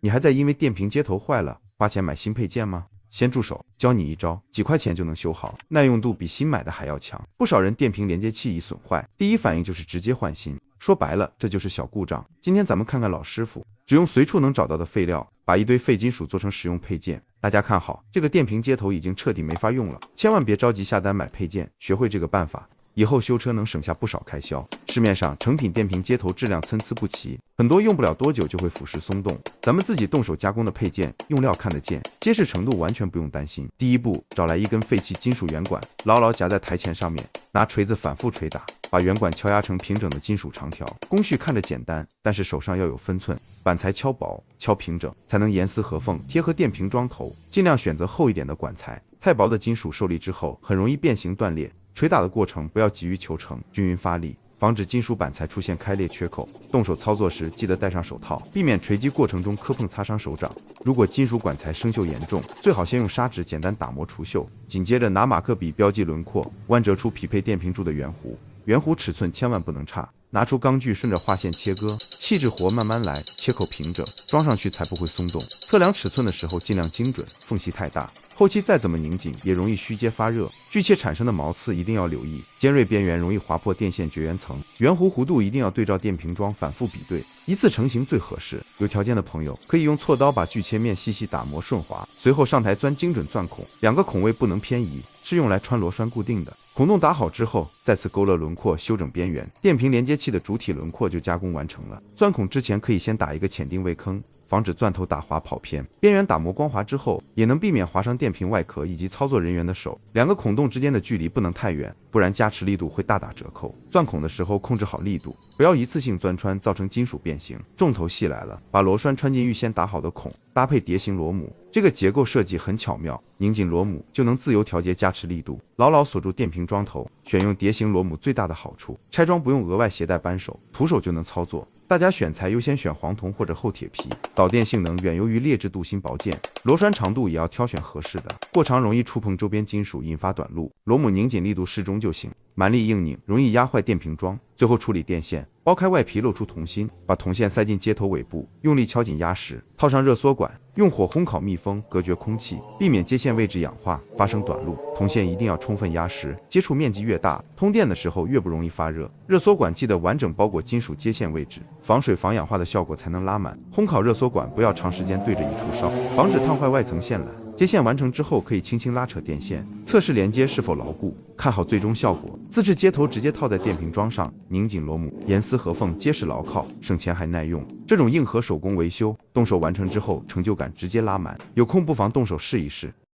你还在因为电瓶接头坏了花钱买新配件吗？先住手，教你一招，几块钱就能修好，耐用度比新买的还要强。不少人电瓶连接器一损坏，第一反应就是直接换新，说白了，这就是小故障。今天咱们看看老师傅，只用随处能找到的废料，把一堆废金属做成实用配件。大家看好，这个电瓶接头已经彻底没法用了，千万别着急下单买配件，学会这个办法，以后修车能省下不少开销。市面上成品电瓶接头质量参差不齐，很多用不了多久就会腐蚀松动。咱们自己动手加工的配件，用料看得见，结实程度完全不用担心。第一步，找来一根废弃金属圆管，牢牢夹在台前上面，拿锤子反复捶打，把圆管敲压成平整的金属长条。工序看着简单，但是手上要有分寸，板材敲薄、敲平整，才能严丝合缝贴合电瓶桩头。尽量选择厚一点的管材，太薄的金属受力之后很容易变形断裂。捶打的过程不要急于求成，均匀发力，防止金属板材出现开裂缺口。动手操作时记得戴上手套，避免锤击过程中磕碰擦伤手掌。如果金属管材生锈严重，最好先用砂纸简单打磨除锈，紧接着拿马克笔标记轮廓，弯折出匹配电瓶柱的圆弧。圆弧尺寸千万不能差，拿出钢锯顺着画线切割，细致活慢慢来，切口平整，装上去才不会松动。测量尺寸的时候尽量精准，缝隙太大，后期再怎么拧紧也容易虚接发热。锯切产生的毛刺一定要留意，尖锐边缘容易划破电线绝缘层。圆弧弧度一定要对照电瓶桩反复比对，一次成型最合适。有条件的朋友可以用锉刀把锯切面细细打磨顺滑，随后上台钻精准钻孔，两个孔位不能偏移，是用来穿螺栓固定的。孔洞打好之后，再次勾勒轮廓，修整边缘，电瓶连接器的主体轮廓就加工完成了。钻孔之前可以先打一个浅定位坑，防止钻头打滑跑偏。边缘打磨光滑之后，也能避免划伤电瓶外壳以及操作人员的手。两个孔洞之间的距离不能太远，不然加持力度会大打折扣。钻孔的时候控制好力度，不要一次性钻穿，造成金属变形。重头戏来了，把螺栓穿进预先打好的孔，搭配蝶形螺母，这个结构设计很巧妙，拧紧螺母就能自由调节加持力度，牢牢锁住电瓶桩头。选用蝶形螺母最大的好处，拆装不用额外携带扳手，徒手就能操作。大家选材优先选黄铜或者厚铁皮，导电性能远优于劣质镀锌薄件。螺栓长度也要挑选合适的，过长容易触碰周边金属引发短路，螺母拧紧力度适中就行，蛮力硬拧容易压坏电瓶桩。最后处理电线，剥开外皮露出铜芯，把铜线塞进接头尾部，用力敲紧压实，套上热缩管，用火烘烤密封，隔绝空气，避免接线位置氧化发生短路。铜线一定要充分压实，接触面积越大，通电的时候越不容易发热。热缩管记得完整包裹金属接线位置，防水防氧化的效果才能拉满。烘烤热缩管不要长时间对着一处烧，防止烫坏外层线缆。接线完成之后，可以轻轻拉扯电线，测试连接是否牢固，看好最终效果。自制接头直接套在电瓶桩上，拧紧螺母，严丝合缝，结实牢靠，省钱还耐用。这种硬核手工维修，动手完成之后成就感直接拉满，有空不妨动手试一试。